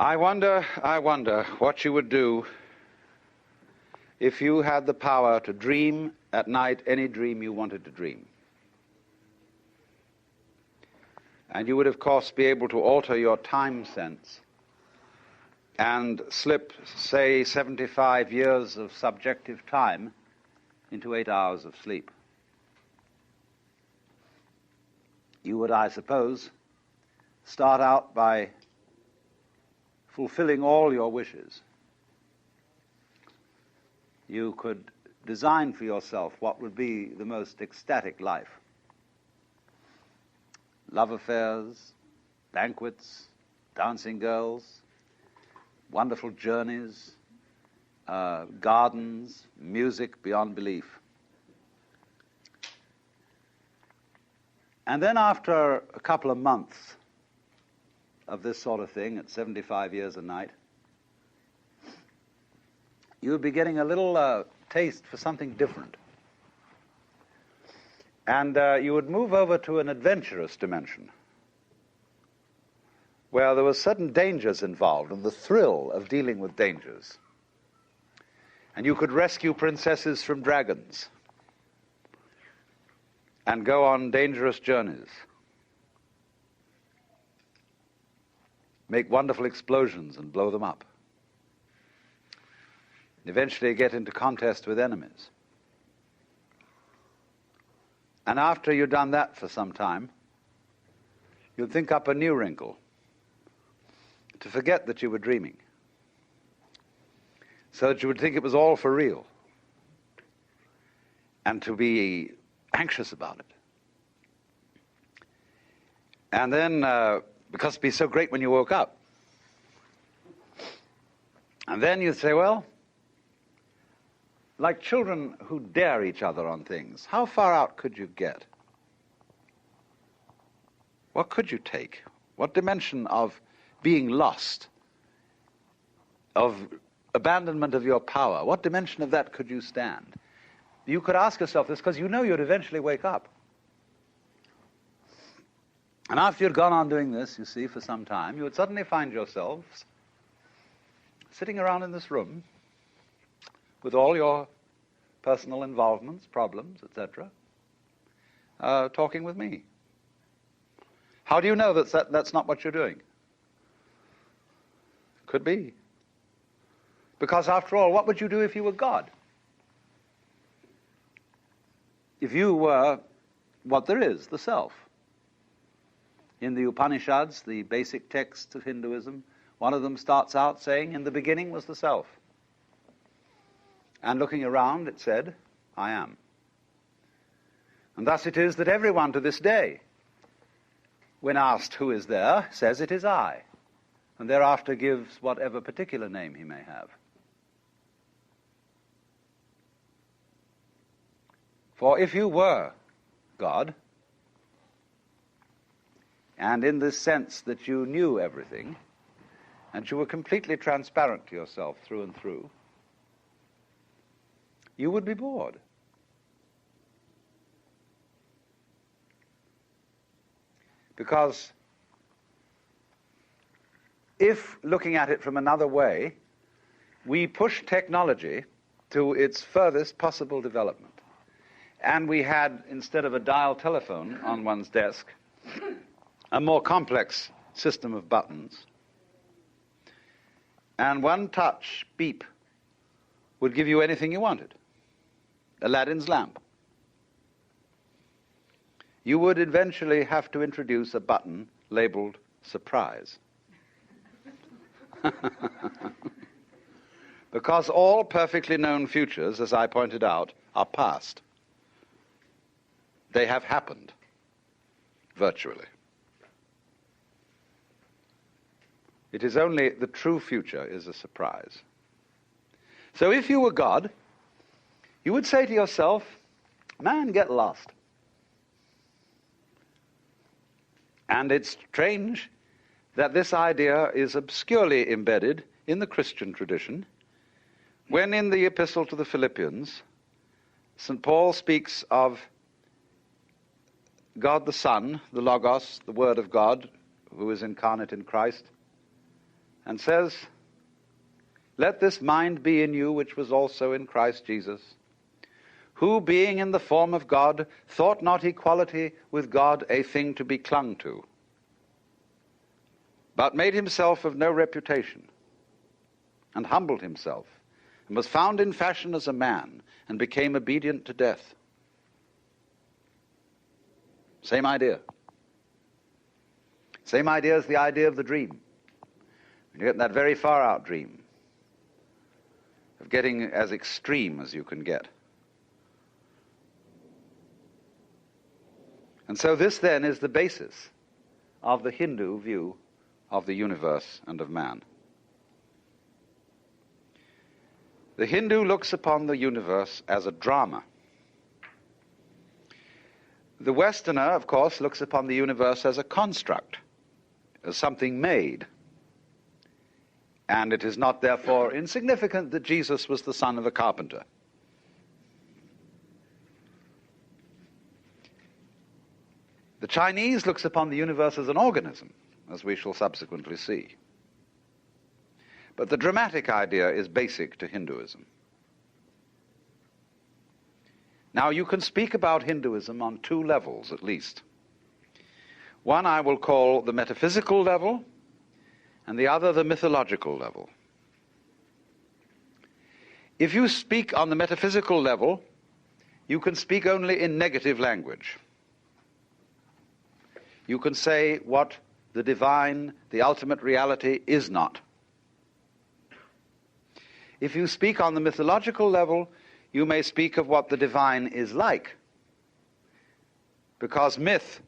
I wonder what you would do if you had the power to dream at night any dream you wanted to dream. And you would, of course, be able to alter your time sense and slip, say, 75 years of subjective time into 8 hours of sleep. You would, I suppose, start out by fulfilling all your wishes. You could design for yourself what would be the most ecstatic life. Love affairs, banquets, dancing girls, wonderful journeys, gardens, music beyond belief. And then after a couple of months of this sort of thing at 75 years a night, you would be getting a little taste for something different. And you would move over to an adventurous dimension where there were certain dangers involved and the thrill of dealing with dangers. And you could rescue princesses from dragons and go on dangerous journeys, make wonderful explosions and blow them up, and eventually get into contest with enemies. And after you've done that for some time, you'd think up a new wrinkle to forget that you were dreaming, so that you would think it was all for real, and to be anxious about it. And then, because it'd be so great when you woke up, and then you'd say, well, like children who dare each other on things, how far out could you get? What could you take? What dimension of being lost, of abandonment of your power, what dimension of that could you stand? You could ask yourself this because you know you'd eventually wake up. And after you'd gone on doing this, you see, for some time, you would suddenly find yourselves sitting around in this room with all your personal involvements, problems, etc., talking with me. How do you know that's not what you're doing? Could be. Because after all, what would you do if you were God? If you were what there is, the self. In the Upanishads, the basic texts of Hinduism, one of them starts out saying, in the beginning was the self. And looking around, it said, I am. And thus it is that everyone to this day, when asked who is there, says it is I, and thereafter gives whatever particular name he may have. For if you were God, and in this sense that you knew everything, and you were completely transparent to yourself through and through, you would be bored. Because if, looking at it from another way, we push technology to its furthest possible development, and we had, instead of a dial telephone on one's desk, a more complex system of buttons, and one touch beep would give you anything you wanted, Aladdin's lamp, you would eventually have to introduce a button labeled surprise. Because all perfectly known futures, as I pointed out, are past. They have happened, virtually. It is only the true future is a surprise. So if you were God, you would say to yourself, man, get lost. And it's strange that this idea is obscurely embedded in the Christian tradition, when in the Epistle to the Philippians, St. Paul speaks of God the Son, the Logos, the Word of God, who is incarnate in Christ, and says, "Let this mind be in you which was also in Christ Jesus, who, being in the form of God, thought not equality with God a thing to be clung to, but made himself of no reputation, and humbled himself, and was found in fashion as a man, and became obedient to death." Same idea. Same idea as the idea of the dream. You get that very far out dream of getting as extreme as you can get. And so this then is the basis of the Hindu view of the universe and of man. The Hindu looks upon the universe as a drama. The Westerner, of course, looks upon the universe as a construct, as something made. And it is not therefore insignificant that Jesus was the son of a carpenter. The Chinese looks upon the universe as an organism, as we shall subsequently see. But the dramatic idea is basic to Hinduism. Now, you can speak about Hinduism on two levels, at least. One I will call the metaphysical level, and the other the mythological level. If you speak on the metaphysical level, you can speak only in negative language. You can say what the divine, the ultimate reality, is not. If you speak on the mythological level, you may speak of what the divine is like, because myth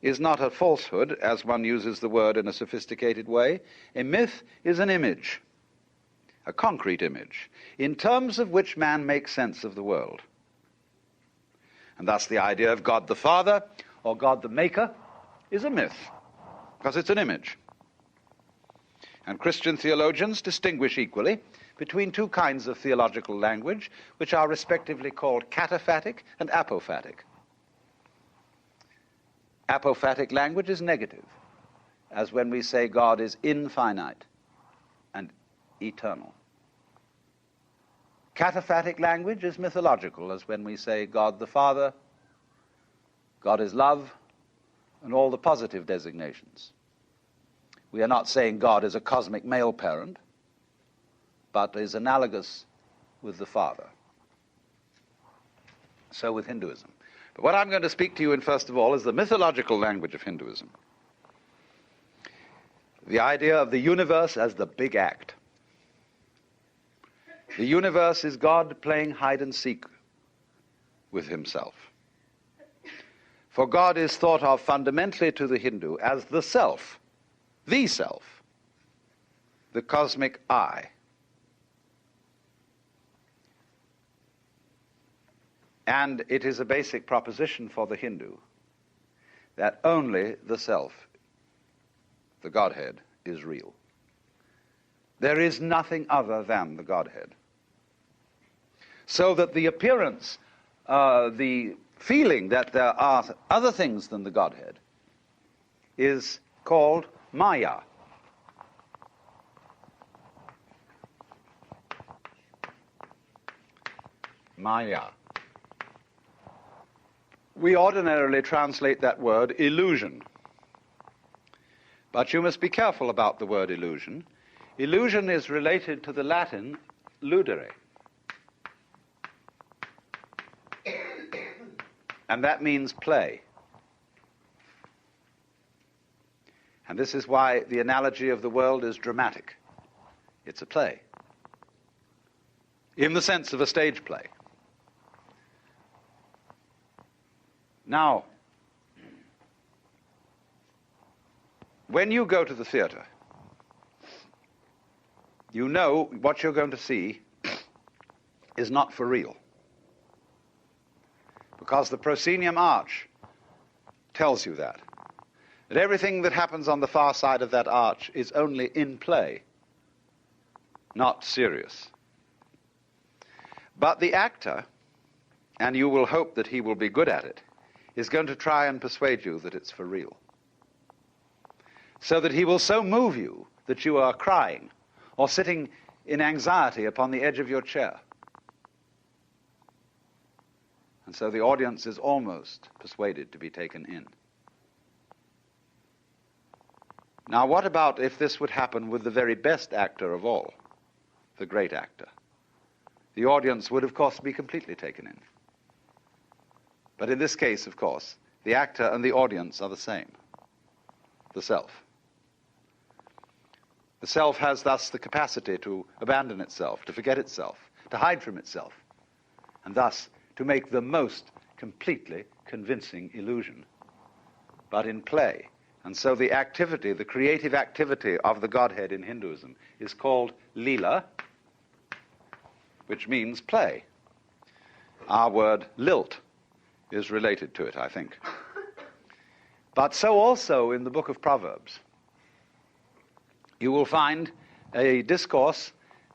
is not a falsehood, as one uses the word in a sophisticated way. A myth is an image, a concrete image, in terms of which man makes sense of the world. And thus the idea of God the Father, or God the Maker, is a myth, because it's an image. And Christian theologians distinguish equally between two kinds of theological language, which are respectively called cataphatic and apophatic. Apophatic language is negative, as when we say God is infinite and eternal. Cataphatic language is mythological, as when we say God the Father, God is love, and all the positive designations. We are not saying God is a cosmic male parent, but is analogous with the Father. So with Hinduism. But what I'm going to speak to you in, first of all, is the mythological language of Hinduism. The idea of the universe as the big act. The universe is God playing hide and seek with himself. For God is thought of fundamentally to the Hindu as the self, the cosmic I. And it is a basic proposition for the Hindu that only the self, the Godhead, is real. There is nothing other than the Godhead. So that the appearance, the feeling that there are other things than the Godhead is called Maya. Maya. We ordinarily translate that word illusion. But you must be careful about the word illusion. Illusion is related to the Latin ludere. And that means play. And this is why the analogy of the world is dramatic. It's a play, in the sense of a stage play. Now, when you go to the theater, you know what you're going to see is not for real. Because the proscenium arch tells you that everything that happens on the far side of that arch is only in play, not serious. But the actor, and you will hope that he will be good at it, is going to try and persuade you that it's for real. So that he will so move you that you are crying or sitting in anxiety upon the edge of your chair. And so the audience is almost persuaded to be taken in. Now, what about if this would happen with the very best actor of all, the great actor? The audience would, of course, be completely taken in. But in this case, of course, the actor and the audience are the same, the self. The self has thus the capacity to abandon itself, to forget itself, to hide from itself, and thus to make the most completely convincing illusion, but in play. And so the activity, the creative activity of the Godhead in Hinduism is called lila, which means play. Our word lilt is related to it, I think. But so also in the book of Proverbs, you will find a discourse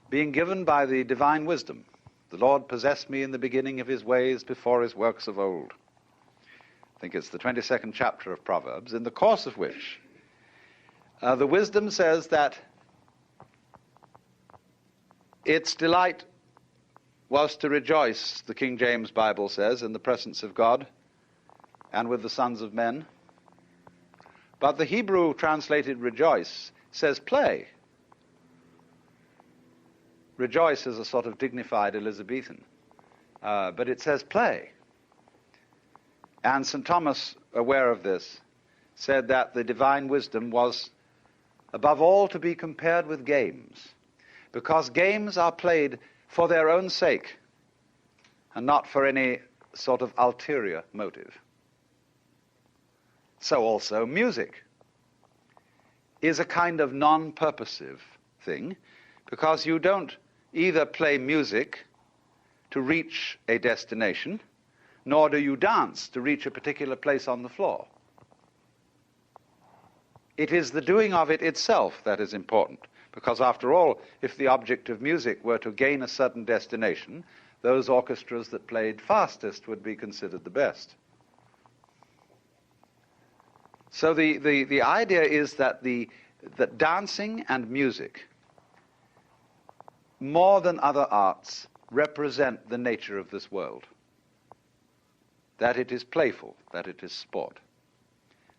being given by the divine wisdom. The Lord possessed me in the beginning of his ways before his works of old. I think it's the 22nd chapter of Proverbs, in the course of which the wisdom says that its delight was to rejoice, the King James Bible says, in the presence of God and with the sons of men. But the Hebrew translated rejoice says play. Rejoice is a sort of dignified Elizabethan, but it says play. And St. Thomas, aware of this, said that the divine wisdom was above all to be compared with games, because games are played for their own sake and not for any sort of ulterior motive. So also music is a kind of non-purposive thing, because you don't either play music to reach a destination, nor do you dance to reach a particular place on the floor. It is the doing of it itself that is important, because after all, if the object of music were to gain a certain destination, those orchestras that played fastest would be considered the best. So the idea is that that dancing and music, more than other arts, represent the nature of this world. That it is playful, that it is sport.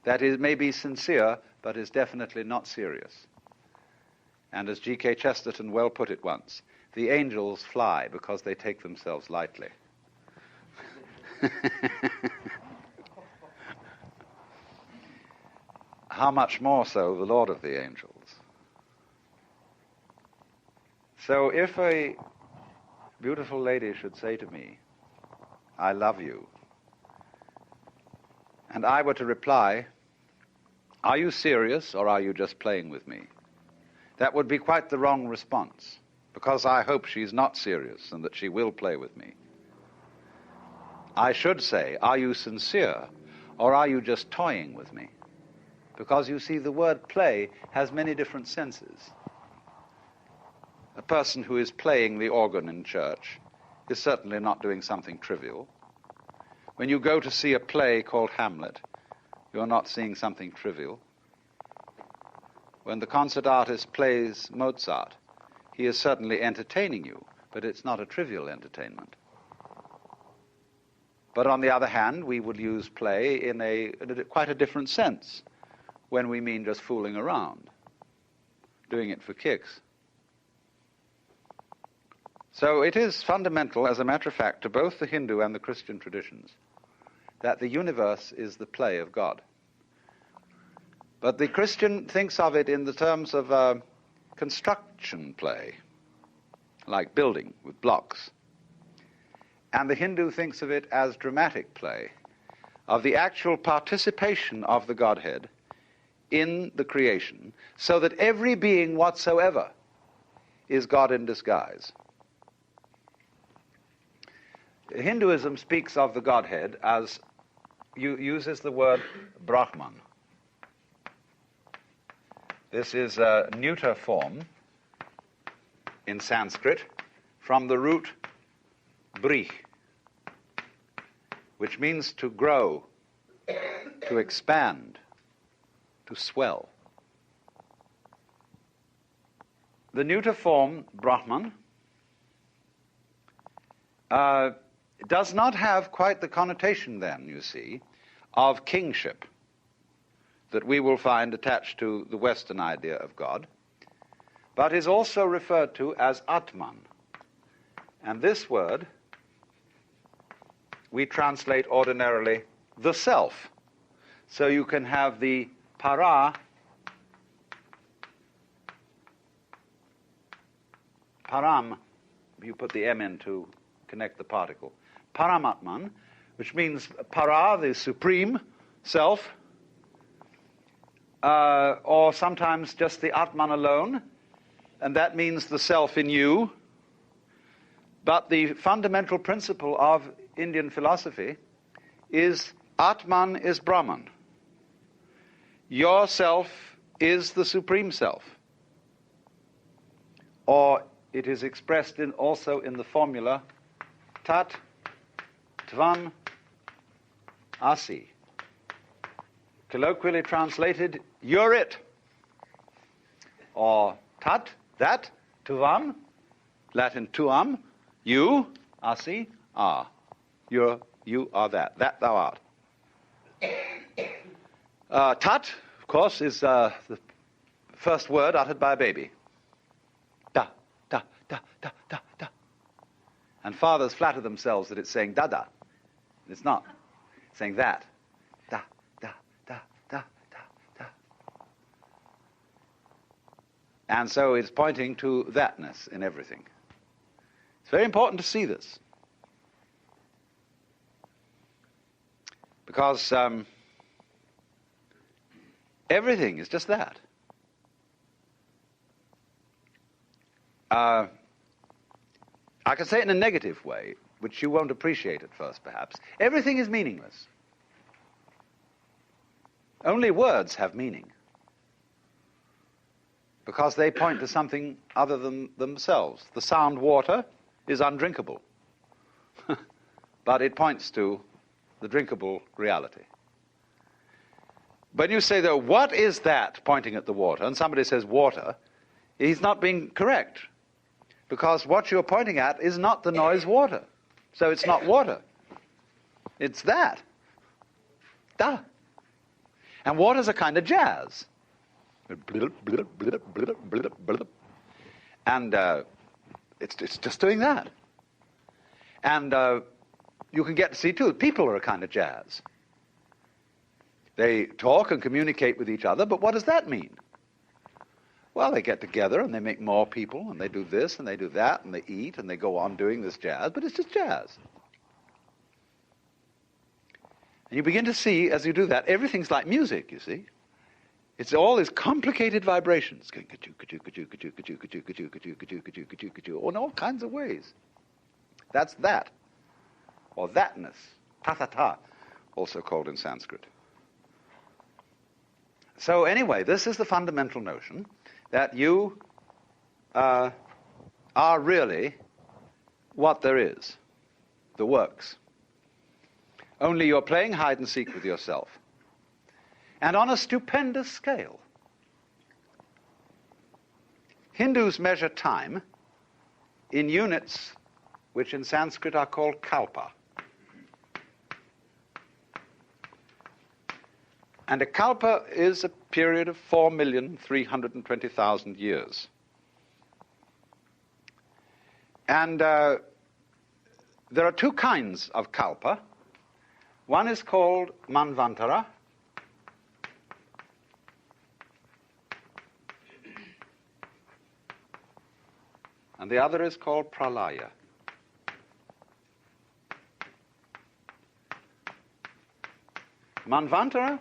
That it may be sincere, but is definitely not serious. And as G.K. Chesterton well put it once, the angels fly because they take themselves lightly. How much more so the Lord of the angels? So if a beautiful lady should say to me, "I love you," and I were to reply, "Are you serious or are you just playing with me?" that would be quite the wrong response, because I hope she's not serious and that she will play with me. I should say, "Are you sincere or are you just toying with me?" Because you see, the word play has many different senses. A person who is playing the organ in church is certainly not doing something trivial. When you go to see a play called Hamlet, you're not seeing something trivial. When the concert artist plays Mozart, he is certainly entertaining you, but it's not a trivial entertainment. But on the other hand, we would use play in quite a different sense, when we mean just fooling around, doing it for kicks. So it is fundamental, as a matter of fact, to both the Hindu and the Christian traditions, that the universe is the play of God. But the Christian thinks of it in the terms of construction play, like building with blocks. And the Hindu thinks of it as dramatic play, of the actual participation of the Godhead in the creation, so that every being whatsoever is God in disguise. Hinduism speaks of the Godhead as, uses the word Brahman. This is a neuter form in Sanskrit from the root brih, which means to grow, to expand, to swell. the neuter form Brahman does not have quite the connotation then, you see, of kingship that we will find attached to the Western idea of God, but is also referred to as Atman. And this word we translate ordinarily the self. So you can have the para, param, you put the M in to connect the particle, paramatman, which means para, the supreme self, or sometimes just the Atman alone, and that means the self in you. But the fundamental principle of Indian philosophy is Atman is Brahman. Your self is the supreme self. Or it is expressed also in the formula Tat Tvam Asi. Colloquially translated, you're it. Or Tat, that, Tvam, Latin tuam, you, Asi, are. You are that thou art. Tat, of course, is the first word uttered by a baby. Da, da, da, da, da, da. And fathers flatter themselves that it's saying da-da. It's not. It's saying that. Da, da, da, da, da, da. And so it's pointing to thatness in everything. It's very important to see this. Because everything is just that. I can say it in a negative way, which you won't appreciate at first, perhaps. Everything is meaningless. Only words have meaning, because they point to something other than themselves. The sound water is undrinkable, but it points to the drinkable reality. When you say, though, what is that, pointing at the water, and somebody says water, he's not being correct, because what you're pointing at is not the noise water. So it's not water. It's that. Da. And water's a kind of jazz. And it's just doing that. And you can get to see, too, people are a kind of jazz. They talk and communicate with each other, but what does that mean? Well, they get together and they make more people, and they do this and they do that, and they eat and they go on doing this jazz, but it's just jazz. And you begin to see, as you do that, everything's like music, you see. It's all these complicated vibrations, going in all kinds of ways. That's that, or thatness, ta-ta-ta, also called in Sanskrit. So anyway, this is the fundamental notion that you are really what there is, the works. Only you're playing hide and seek with yourself. And on a stupendous scale. Hindus measure time in units which in Sanskrit are called kalpa. And a kalpa is a period of 4,320,000 years. And there are two kinds of kalpa. One is called manvantara, and the other is called pralaya. Manvantara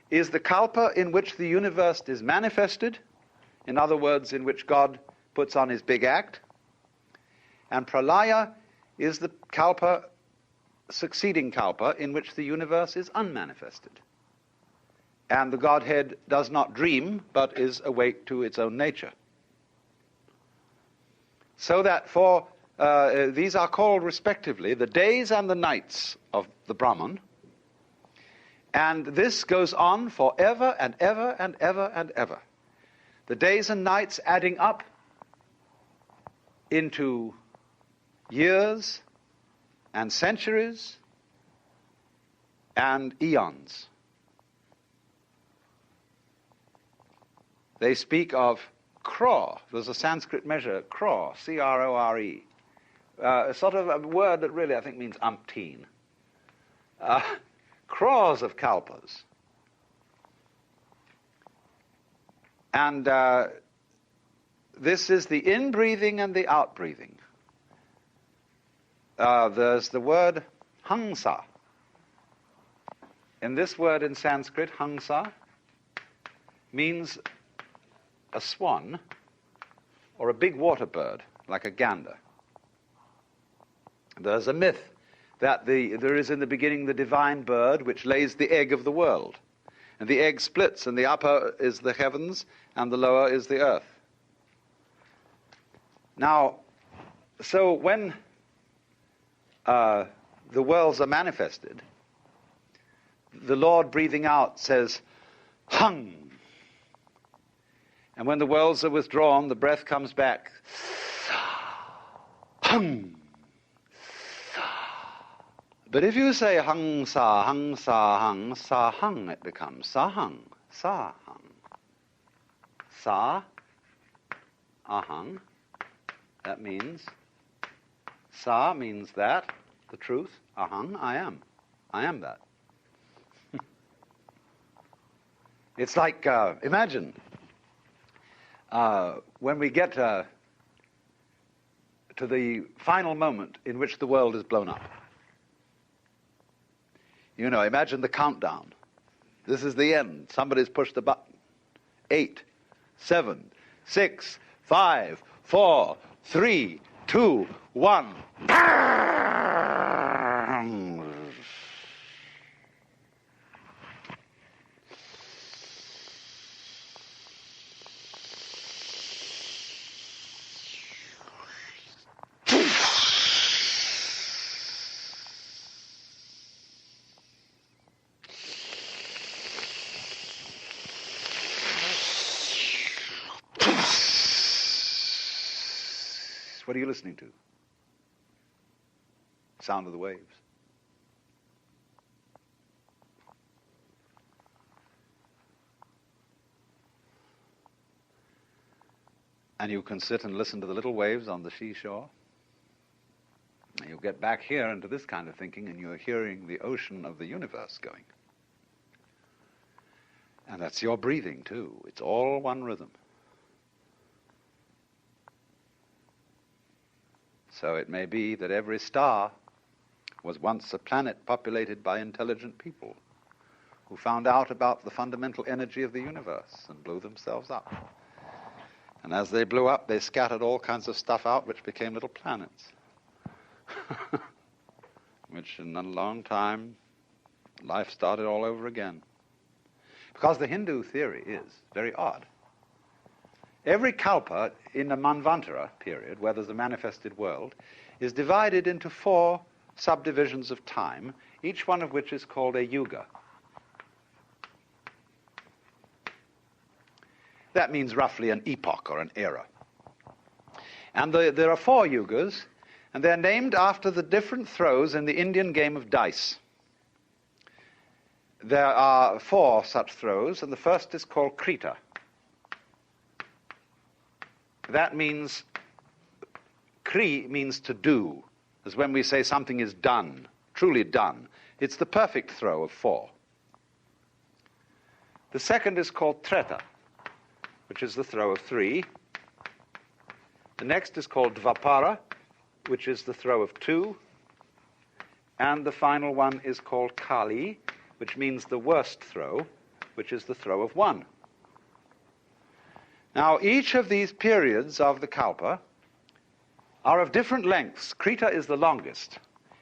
is the kalpa in which the universe is manifested, in other words, in which God puts on his big act. And pralaya is the kalpa, succeeding kalpa, in which the universe is unmanifested. And the Godhead does not dream, but is awake to its own nature. So that for these are called respectively the days and the nights of the Brahman. And this goes on forever and ever and ever and ever. the days and nights adding up into years and centuries and eons. They speak of crore. There's a Sanskrit measure, crore, C-R-O-R-E. A sort of a word that really I think means umpteen. Crores of kalpas. And this is the in-breathing and the out-breathing. There's the word hangsa. And this word in Sanskrit, hangsa, means a swan or a big water bird, like a gander. There's a myth that there is in the beginning the divine bird which lays the egg of the world. And the egg splits, and the upper is the heavens, and the lower is the earth. Now, so when the worlds are manifested, the Lord breathing out says, hung. And when the worlds are withdrawn, the breath comes back, hung. But if you say hung, sa, hung, sa, hung, sa, hung, it becomes sa, hung, sa, hung. Sa, ahang, that means, sa means that, the truth, ahang, I am that. It's like, imagine, when we get to the final moment in which the world is blown up. You know, imagine the countdown. This is the end. Somebody's pushed the button. 8, 7, 6, 5, 4, 3, 2, 1. What are you listening to? Sound of the waves. And you can sit and listen to the little waves on the seashore. And you'll get back here into this kind of thinking, and you're hearing the ocean of the universe going. And that's your breathing, too. It's all one rhythm. So it may be that every star was once a planet populated by intelligent people who found out about the fundamental energy of the universe and blew themselves up. And as they blew up, they scattered all kinds of stuff out which became little planets. Which in a long time, life started all over again. Because the Hindu theory is very odd. Every kalpa in the Manvantara period, where there's a manifested world, is divided into 4 subdivisions of time, each one of which is called a yuga. That means roughly an epoch or an era. And there are 4 yugas, and they're named after the different throws in the Indian game of dice. There are 4 such throws, and the first is called Krita. That means, Kri means to do, as when we say something is done, truly done. It's the perfect throw of 4. The second is called Treta, which is the throw of 3. The next is called Dvapara, which is the throw of 2. And the final one is called Kali, which means the worst throw, which is the throw of 1. Now, each of these periods of the kalpa are of different lengths. Krita is the longest,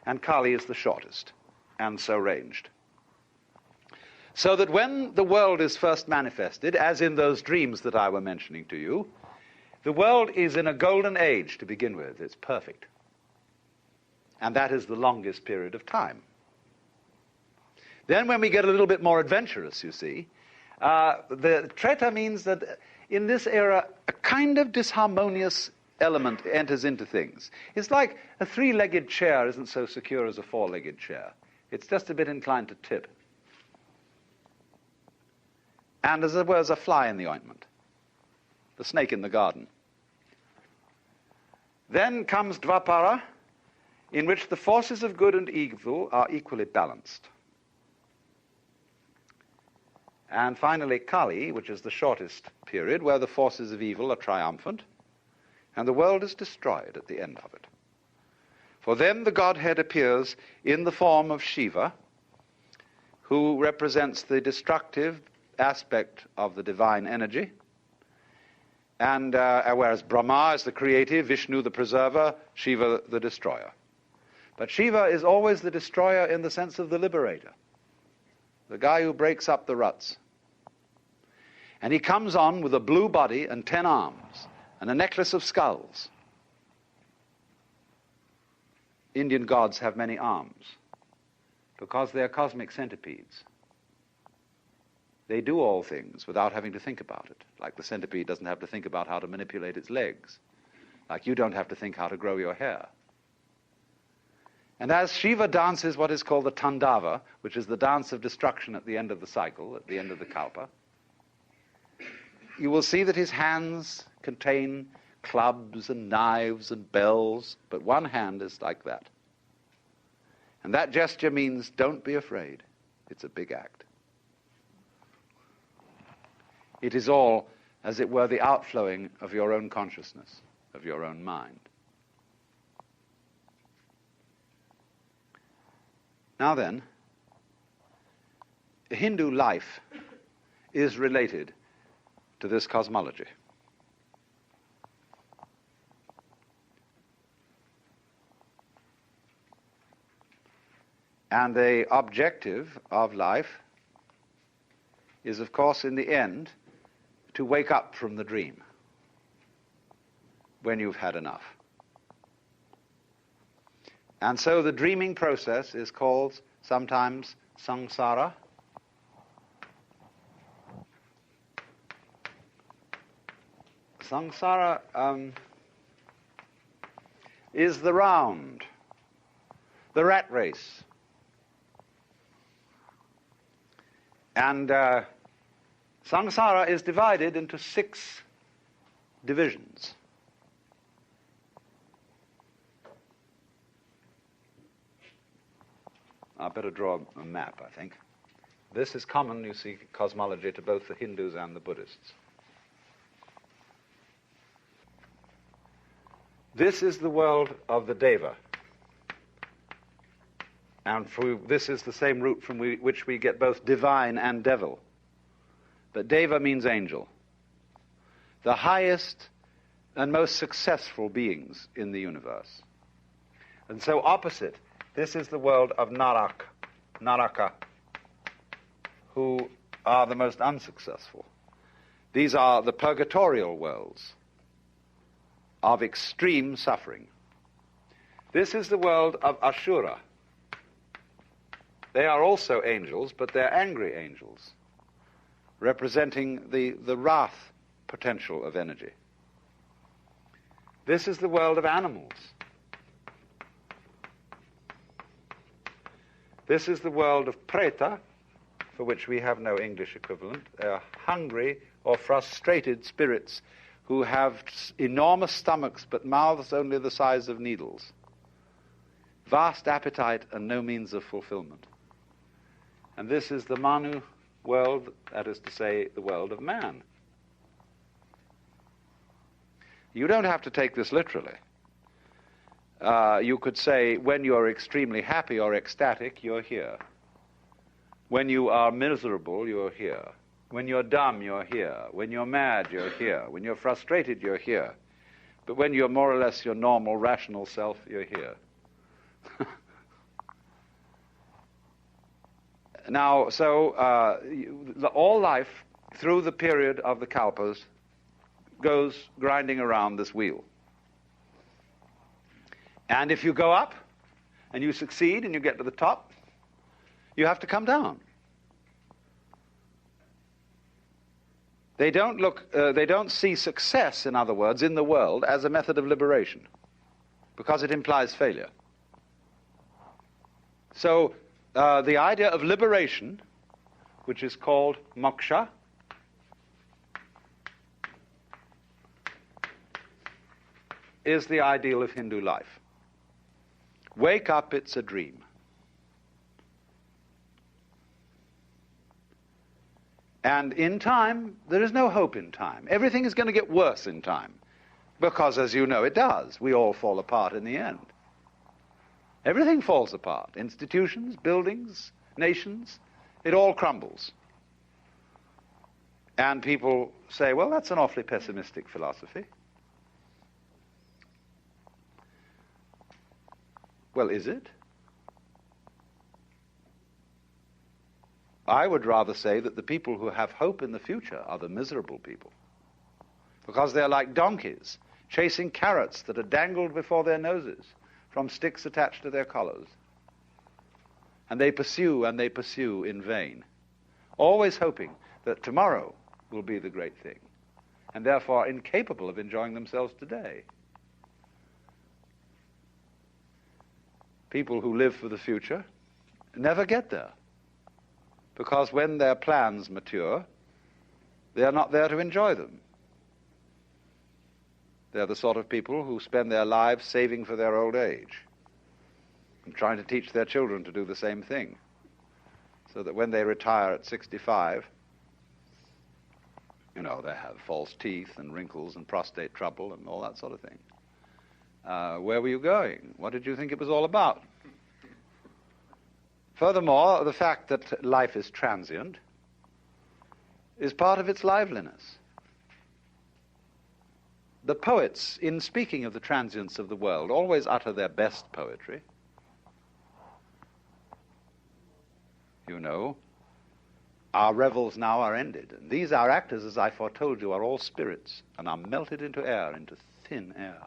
and Kali is the shortest, and so ranged. So that when the world is first manifested, as in those dreams that I were mentioning to you, the world is in a golden age to begin with. It's perfect. And that is the longest period of time. Then when we get a little bit more adventurous, you see, The Treta means that in this era, a kind of disharmonious element enters into things. It's like a three-legged chair isn't so secure as a four-legged chair. It's just a bit inclined to tip. And as it were, as a fly in the ointment, the snake in the garden. Then comes Dvapara, in which the forces of good and evil are equally balanced. And finally, Kali, which is the shortest period, where the forces of evil are triumphant, and the world is destroyed at the end of it. For then the Godhead appears in the form of Shiva, who represents the destructive aspect of the divine energy, and whereas Brahma is the creative, Vishnu the preserver, Shiva the destroyer. But Shiva is always the destroyer in the sense of the liberator, the guy who breaks up the ruts. And he comes on with a blue body and 10 arms and a necklace of skulls. Indian gods have many arms because they are cosmic centipedes. They do all things without having to think about it, like the centipede doesn't have to think about how to manipulate its legs, like you don't have to think how to grow your hair. And as Shiva dances what is called the Tandava, which is the dance of destruction at the end of the cycle, at the end of the Kalpa, you will see that his hands contain clubs and knives and bells, but one hand is like that. And that gesture means, don't be afraid. It's a big act. It is all, as it were, the outflowing of your own consciousness, of your own mind. Now then, Hindu life is related to this cosmology. And the objective of life is, of course, in the end, to wake up from the dream when you've had enough. And so the dreaming process is called sometimes samsara. Samsara is the round, the rat race. And samsara is divided into 6 divisions. I better draw a map, I think. This is common, you see, cosmology to both the Hindus and the Buddhists. This is the world of the Deva. And this is the same root from which we get both divine and devil. But Deva means angel. The highest and most successful beings in the universe. And so opposite, this is the world of Naraka, who are the most unsuccessful. These are the purgatorial worlds of extreme suffering. This is the world of Ashura. They are also angels, but they're angry angels, representing the wrath potential of energy. This is the world of animals. This is the world of Preta, for which we have no English equivalent. They are hungry or frustrated spirits who have enormous stomachs but mouths only the size of needles. Vast appetite and no means of fulfillment. And this is the Manu world, that is to say, the world of man. You don't have to take this literally. You could say, when you're extremely happy or ecstatic, you're here. When you are miserable, you're here. When you're dumb, you're here. When you're mad, you're here. When you're frustrated, you're here. But when you're more or less your normal, rational self, you're here. Now, so all life, through the period of the kalpas, goes grinding around this wheel. And if you go up, and you succeed, and you get to the top, you have to come down. They don't see success, in other words, in the world as a method of liberation, because it implies failure. So the idea of liberation, which is called moksha, is the ideal of Hindu life. Wake up, it's a dream. And in time, there is no hope in time. Everything is going to get worse in time, because, as you know, it does. We all fall apart in the end. Everything falls apart. Institutions, buildings, nations, it all crumbles. And people say, well, that's an awfully pessimistic philosophy. Well, is it? I would rather say that the people who have hope in the future are the miserable people, because they're like donkeys chasing carrots that are dangled before their noses from sticks attached to their collars. And they pursue in vain, always hoping that tomorrow will be the great thing, and therefore incapable of enjoying themselves today. People who live for the future never get there, because when their plans mature, they are not there to enjoy them. They're the sort of people who spend their lives saving for their old age and trying to teach their children to do the same thing, so that when they retire at 65, they have false teeth and wrinkles and prostate trouble and all that sort of thing. Where were you going? What did you think it was all about? Furthermore, the fact that life is transient is part of its liveliness. The poets, in speaking of the transience of the world, always utter their best poetry. You know, our revels now are ended, and these our actors, as I foretold you, are all spirits, and are melted into air, into thin air.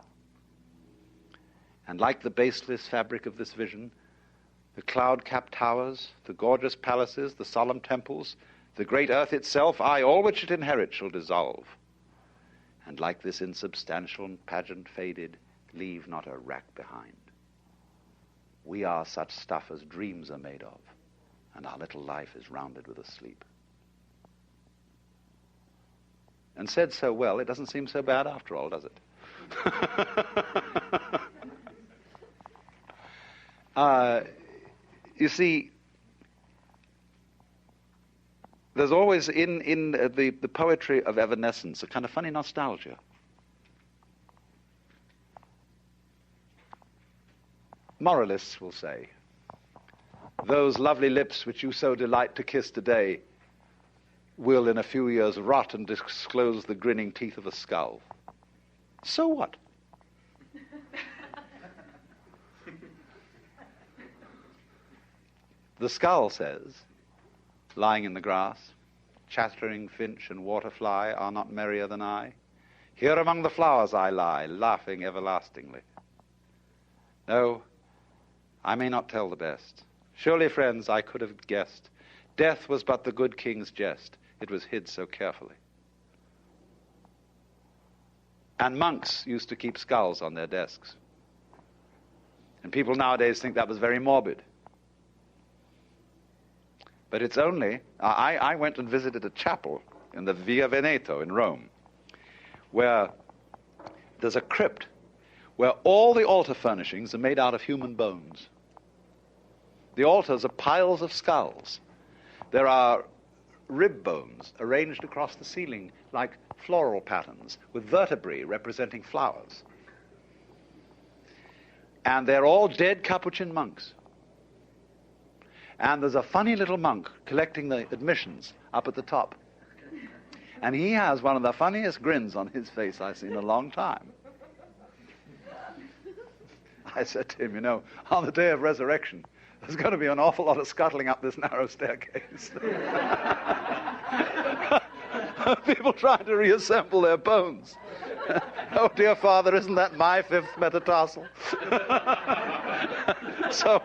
And like the baseless fabric of this vision, the cloud-capped towers, the gorgeous palaces, the solemn temples, the great earth itself, aye, all which it inherits shall dissolve. And like this insubstantial and pageant faded, leave not a rack behind. We are such stuff as dreams are made of, and our little life is rounded with a sleep. And said so well, it doesn't seem so bad after all, does it? You see, there's always in the poetry of evanescence a kind of funny nostalgia. Moralists will say, those lovely lips which you so delight to kiss today will in a few years rot and disclose the grinning teeth of a skull. So what? The skull says, lying in the grass, chattering finch and waterfly are not merrier than I. Here among the flowers I lie, laughing everlastingly. No, I may not tell the best. Surely, friends, I could have guessed. Death was but the good king's jest. It was hid so carefully. And monks used to keep skulls on their desks. And people nowadays think that was very morbid. But it's only, I went and visited a chapel in the Via Veneto in Rome, where there's a crypt where all the altar furnishings are made out of human bones. The altars are piles of skulls. There are rib bones arranged across the ceiling like floral patterns with vertebrae representing flowers. And they're all dead Capuchin monks. And there's a funny little monk collecting the admissions up at the top. And he has one of the funniest grins on his face I've seen in a long time. I said to him, on the day of resurrection, there's going to be an awful lot of scuttling up this narrow staircase. People trying to reassemble their bones. Oh, dear Father, isn't that my fifth metatarsal? So,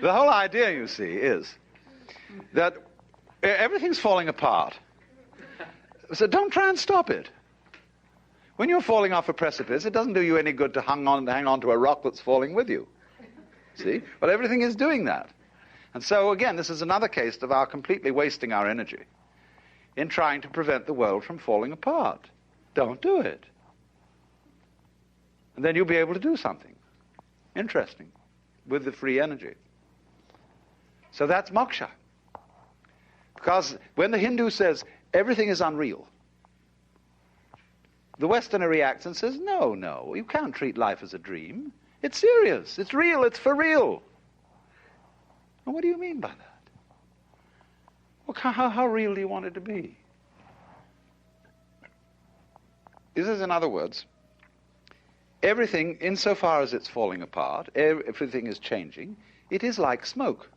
the whole idea, you see, is that everything's falling apart. So don't try and stop it. When you're falling off a precipice, it doesn't do you any good to hang on to a rock that's falling with you. See? But everything is doing that. And so, again, this is another case of our completely wasting our energy in trying to prevent the world from falling apart. Don't do it. And then you'll be able to do something interesting with the free energy. So that's moksha. Because when the Hindu says everything is unreal, the Westerner reacts and says, no, you can't treat life as a dream. It's serious, it's real, it's for real. And what do you mean by that? Well, how real do you want it to be? This is, in other words, everything, insofar as it's falling apart, everything is changing, it is like smoke.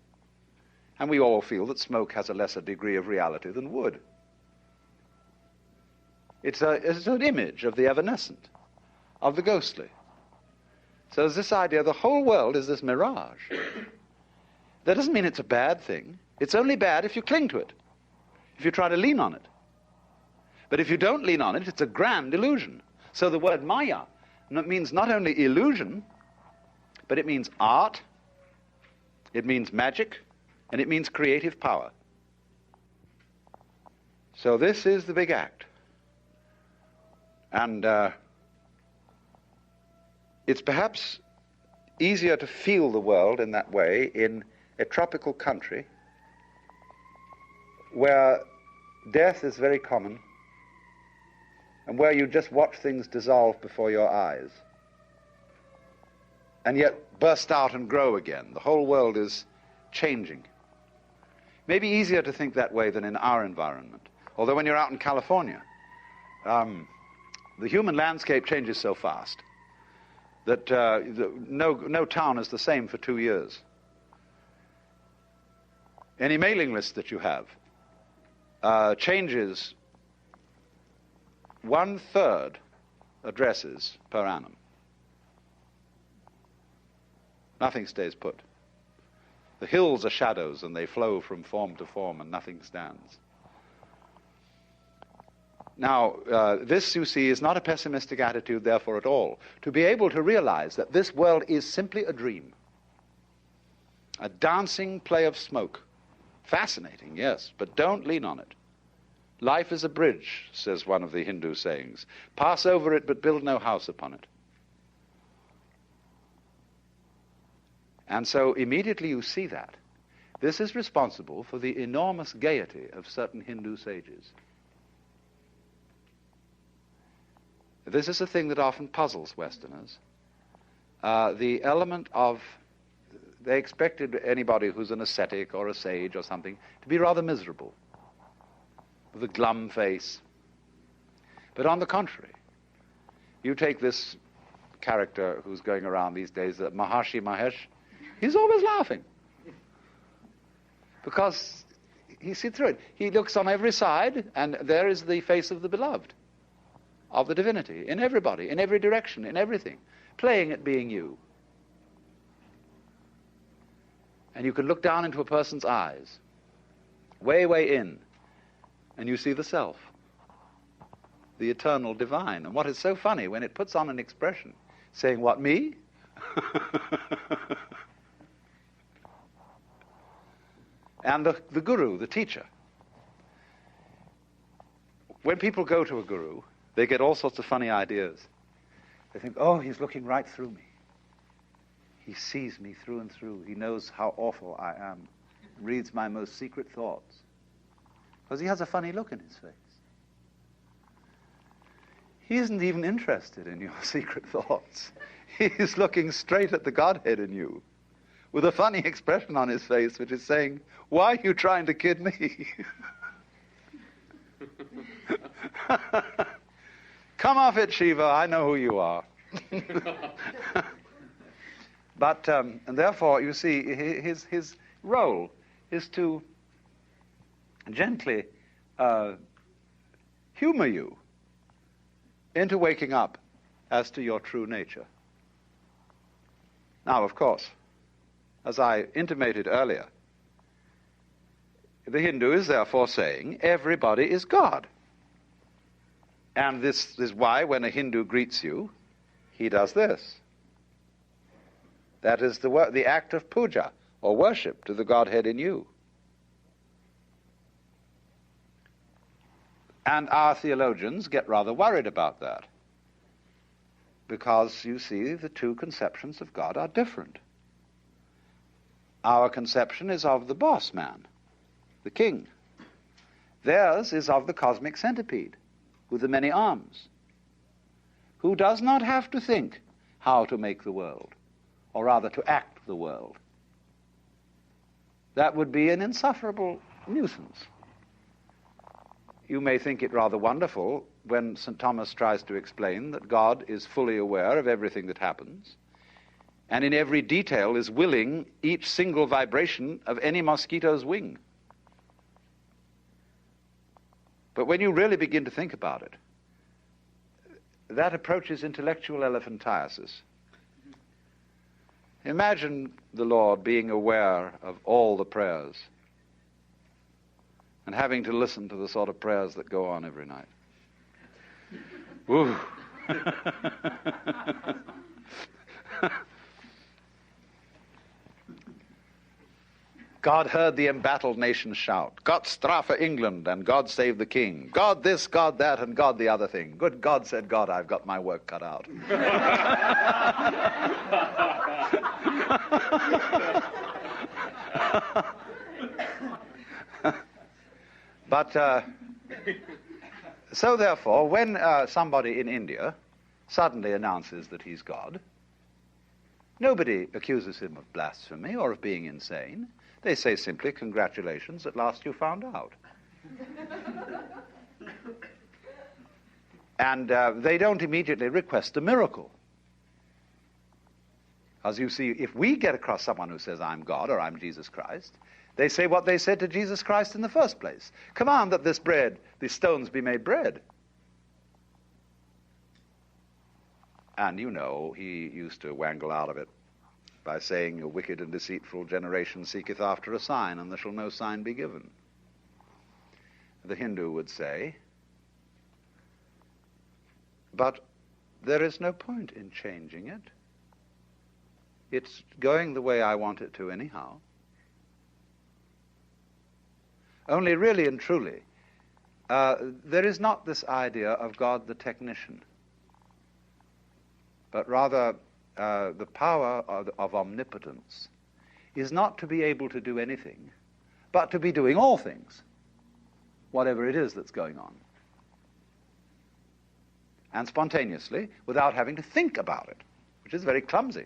And we all feel that smoke has a lesser degree of reality than wood. It's an image of the evanescent, of the ghostly. So there's this idea the whole world is this mirage. That doesn't mean it's a bad thing. It's only bad if you cling to it, if you try to lean on it. But if you don't lean on it, it's a grand illusion. So the word maya means not only illusion, but it means art, it means magic, and it means creative power. So this is the big act. And it's perhaps easier to feel the world in that way in a tropical country where death is very common and where you just watch things dissolve before your eyes and yet burst out and grow again. The whole world is changing. Maybe easier to think that way than in our environment. Although when you're out in California, the human landscape changes so fast that no town is the same for 2 years. Any mailing list that you have changes 1/3 addresses per annum. Nothing stays put. The hills are shadows and they flow from form to form and nothing stands. Now, this, you see, is not a pessimistic attitude, therefore, at all. To be able to realize that this world is simply a dream, a dancing play of smoke. Fascinating, yes, but don't lean on it. Life is a bridge, says one of the Hindu sayings. Pass over it, but build no house upon it. And so immediately you see that. This is responsible for the enormous gaiety of certain Hindu sages. This is a thing that often puzzles Westerners. The element of, they expected anybody who's an ascetic or a sage or something to be rather miserable, with a glum face. But on the contrary, you take this character who's going around these days, Maharshi Mahesh, he's always laughing. Because he sees through it. He looks on every side, and there is the face of the beloved, of the divinity, in everybody, in every direction, in everything, playing at being you. And you can look down into a person's eyes, way, way in, and you see the self, the eternal divine. And what is so funny, when it puts on an expression, saying, what, me? And the guru, the teacher. When people go to a guru, they get all sorts of funny ideas. They think, oh, he's looking right through me. He sees me through and through. He knows how awful I am. Reads my most secret thoughts. Because he has a funny look in his face. He isn't even interested in your secret thoughts. He's looking straight at the Godhead in you, with a funny expression on his face, which is saying, why are you trying to kid me? Come off it, Shiva, I know who you are. But, and therefore, you see, his role is to gently humor you into waking up as to your true nature. Now, of course, as I intimated earlier, The Hindu is therefore saying everybody is God. And this is why when a Hindu greets you, he does this. That is the act of puja, or worship to the Godhead in you. And our theologians get rather worried about that, because, you see, the two conceptions of God are different. Our conception is of the boss man, the king. Theirs is of the cosmic centipede with the many arms, who does not have to think how to make the world, or rather to act the world. That would be an insufferable nuisance. You may think it rather wonderful when St. Thomas tries to explain that God is fully aware of everything that happens, and in every detail is willing each single vibration of any mosquito's wing. But when you really begin to think about it, that approaches intellectual elephantiasis. Imagine the Lord being aware of all the prayers and having to listen to the sort of prayers that go on every night. Woo! God heard the embattled nation shout, "Gott strafe England, and God save the king. God this, God that, and God the other thing. Good God," said God, "I've got my work cut out." But, so therefore, when somebody in India suddenly announces that he's God, nobody accuses him of blasphemy or of being insane. They say simply, "Congratulations, at last you found out." And they don't immediately request a miracle. As you see, if we get across someone who says, "I'm God," or "I'm Jesus Christ," they say what they said to Jesus Christ in the first place. "Command that this bread, these stones be made bread." And you know, he used to wangle out of it by saying, "A wicked and deceitful generation seeketh after a sign, and there shall no sign be given." The Hindu would say, "But there is no point in changing it. It's going the way I want it to anyhow." Only really and truly, there is not this idea of God the technician, but rather the power of omnipotence is not to be able to do anything, but to be doing all things, whatever it is that's going on, and spontaneously, without having to think about it, which is very clumsy.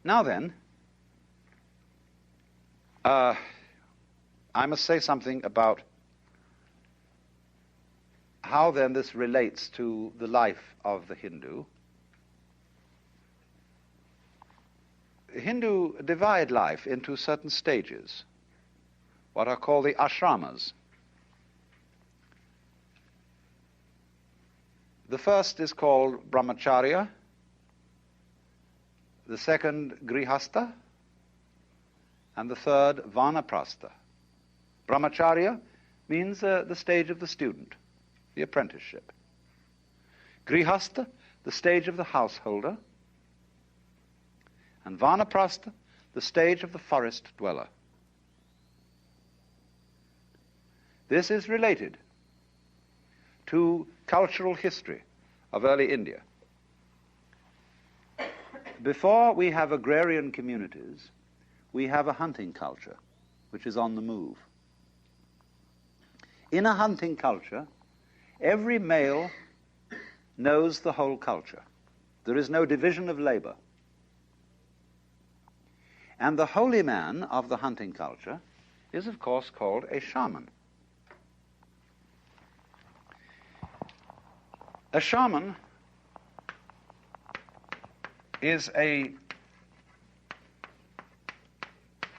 Now then, I must say something about how then this relates to the life of the Hindu. Hindu divide life into certain stages, what are called the ashramas. The first is called brahmacharya, the second grihastha, and the third vanaprastha. Brahmacharya means the stage of the student, the apprenticeship. Grihastha, the stage of the householder. And vanaprastha, the stage of the forest dweller. This is related to cultural history of early India. Before we have agrarian communities, we have a hunting culture, which is on the move. In a hunting culture, every male knows the whole culture. There is no division of labor. And the holy man of the hunting culture is, of course, called a shaman. A shaman is a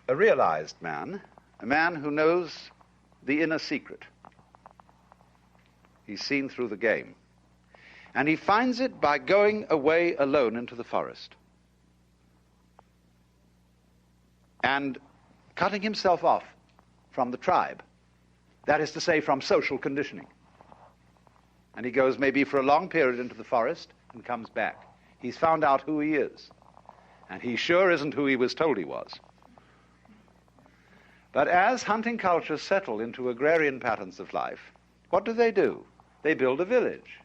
realized man, a man who knows the inner secret. He's seen through the game. And he finds it by going away alone into the forest. And cutting himself off from the tribe. That is to say, from social conditioning. And he goes maybe for a long period into the forest and comes back. He's found out who he is. And he sure isn't who he was told he was. But as hunting cultures settle into agrarian patterns of life, what do? They build a village.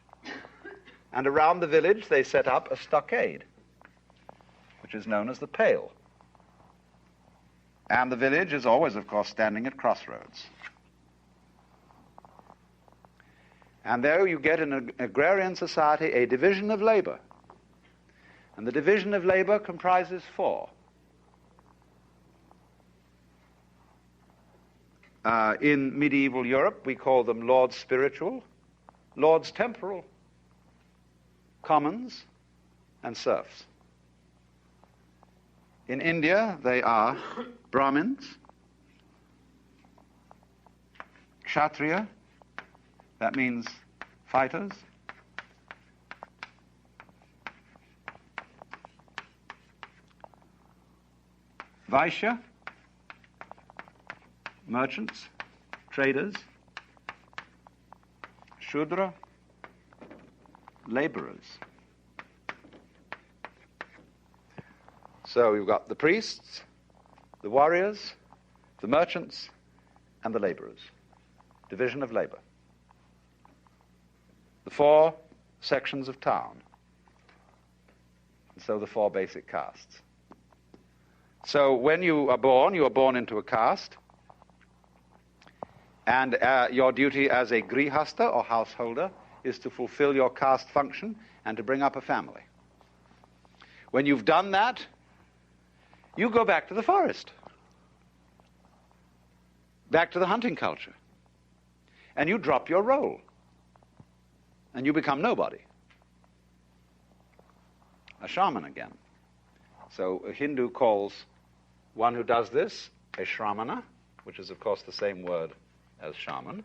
And around the village they set up a stockade, which is known as the pale. And the village is always, of course, standing at crossroads. And there you get in an agrarian society a division of labor. And the division of labor comprises four. In medieval Europe, we call them lords spiritual, lords temporal, commons, and serfs. In India, they are Brahmins, Kshatriya, that means fighters, Vaishya, merchants, traders, Shudra, laborers. So you've got the priests, the warriors, the merchants, and the laborers. Division of labor. The four sections of town. And so the four basic castes. So when you are born into a caste, and your duty as a grihasta or householder is to fulfill your caste function and to bring up a family. When you've done that, you go back to the forest, back to the hunting culture, and you drop your role, and you become nobody. A shaman again. So a Hindu calls one who does this a shramana, which is of course the same word as shaman.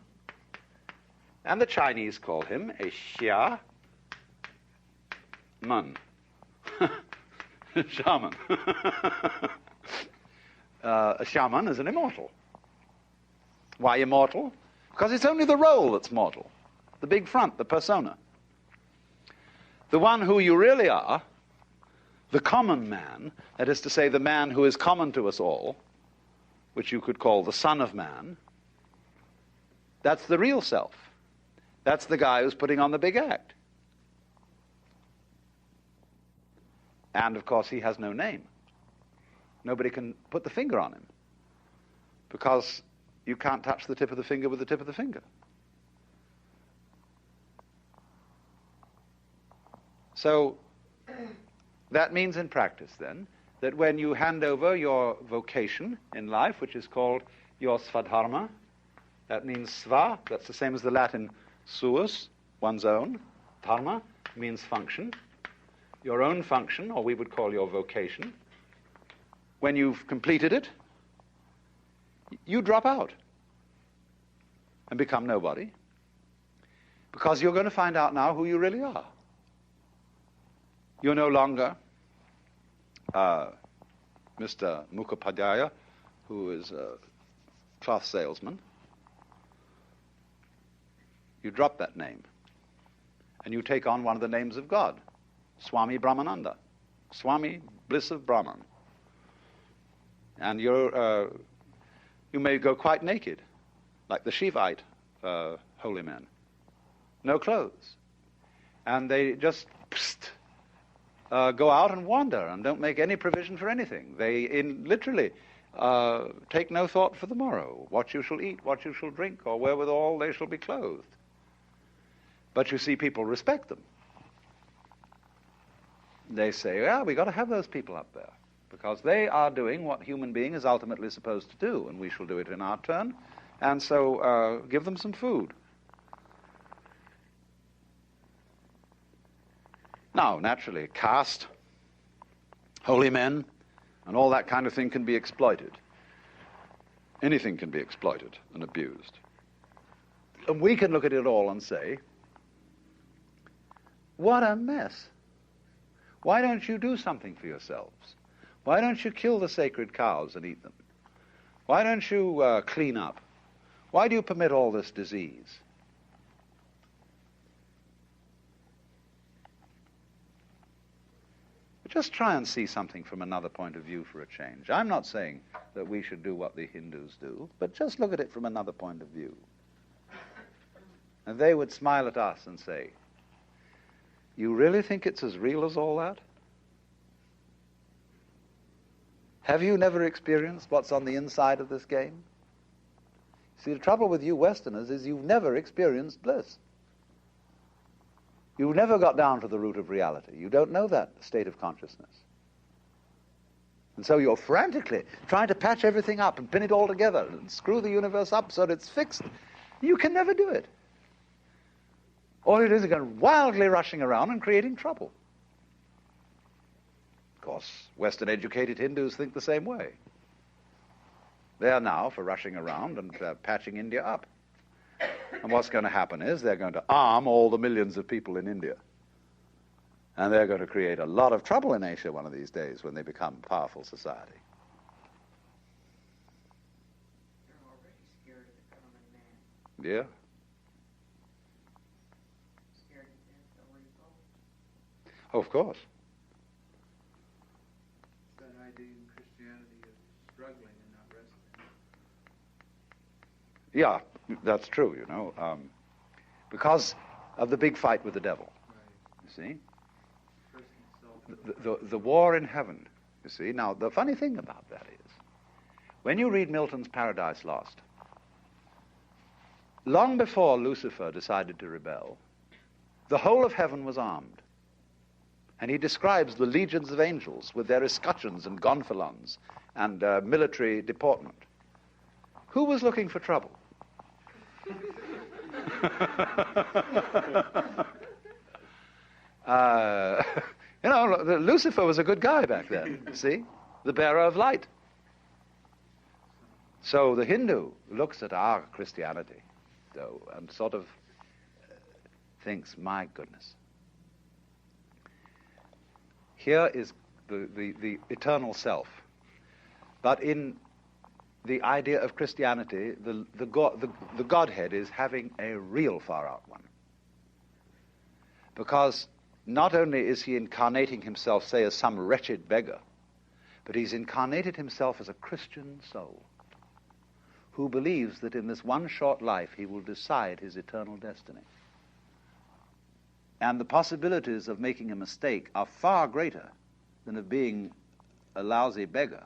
And the Chinese call him a xia man. Shaman. A shaman is an immortal. Why immortal? Because it's only the role that's mortal. The big front, the persona. The one who you really are, the common man, that is to say the man who is common to us all, which you could call the son of man, that's the real self. That's the guy who's putting on the big act. And of course he has no name. Nobody can put the finger on him, because you can't touch the tip of the finger with the tip of the finger. So that means in practice then that when you hand over your vocation in life, which is called your svadharma, that means sva, that's the same as the Latin suus, one's own. Dharma means function. Your own function, or we would call your vocation. When you've completed it, you drop out and become nobody, because you're going to find out now who you really are. You're no longer Mr. Mukhopadhyaya, who is a cloth salesman. You drop that name, and you take on one of the names of God, Swami Brahmananda, Swami, bliss of Brahman. And you may go quite naked, like the Shivite holy men. No clothes. And they just go out and wander and don't make any provision for anything. They literally take no thought for the morrow, what you shall eat, what you shall drink, or wherewithal they shall be clothed. But you see, people respect them. They say, yeah, we got to have those people up there, because they are doing what human being is ultimately supposed to do, and we shall do it in our turn. And so give them some food. Now, naturally, caste, holy men, and all that kind of thing can be exploited. Anything can be exploited and abused. And we can look at it all and say, what a mess. Why don't you do something for yourselves? Why don't you kill the sacred cows and eat them? Why don't you clean up? Why do you permit all this disease? Just try and see something from another point of view for a change. I'm not saying that we should do what the Hindus do, but just look at it from another point of view. And they would smile at us and say, "You really think it's as real as all that? Have you never experienced what's on the inside of this game? See, the trouble with you Westerners is you've never experienced bliss. You've never got down to the root of reality. You don't know that state of consciousness. And so you're frantically trying to patch everything up and pin it all together and screw the universe up so that it's fixed. You can never do it. All it is going wildly rushing around and creating trouble. Of course, Western educated Hindus think the same way. They are now for rushing around and patching India up. And what's going to happen is they're going to arm all the millions of people in India. And they're going to create a lot of trouble in Asia one of these days when they become a powerful society. They're already scared of the common man. Yeah. Scared of death or revolt. Oh, of course. That idea in Christianity of struggling and not resting. Yeah, that's true, because of the big fight with the devil. Right. You see? The war in heaven, you see. Now, the funny thing about that is, when you read Milton's Paradise Lost, long before Lucifer decided to rebel, the whole of heaven was armed. And he describes the legions of angels with their escutcheons and gonfalons and military deportment. Who was looking for trouble? Lucifer was a good guy back then, see? The bearer of light. So the Hindu looks at our Christianity, though, and sort of thinks, my goodness, here is the eternal self. But in the idea of Christianity, the Godhead is having a real far-out one. Because not only is he incarnating himself, say, as some wretched beggar, but he's incarnated himself as a Christian soul who believes that in this one short life he will decide his eternal destiny. And the possibilities of making a mistake are far greater than of being a lousy beggar.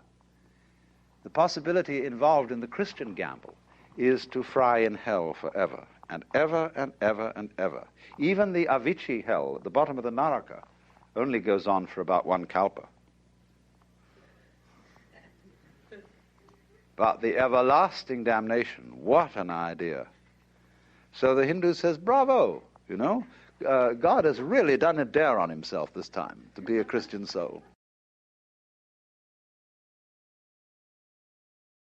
The possibility involved in the Christian gamble is to fry in hell forever, and ever and ever and ever. Even the Avicii hell at the bottom of the Naraka only goes on for about one kalpa. But the everlasting damnation, what an idea. So the Hindu says, bravo, God has really done a dare on himself this time to be a Christian soul.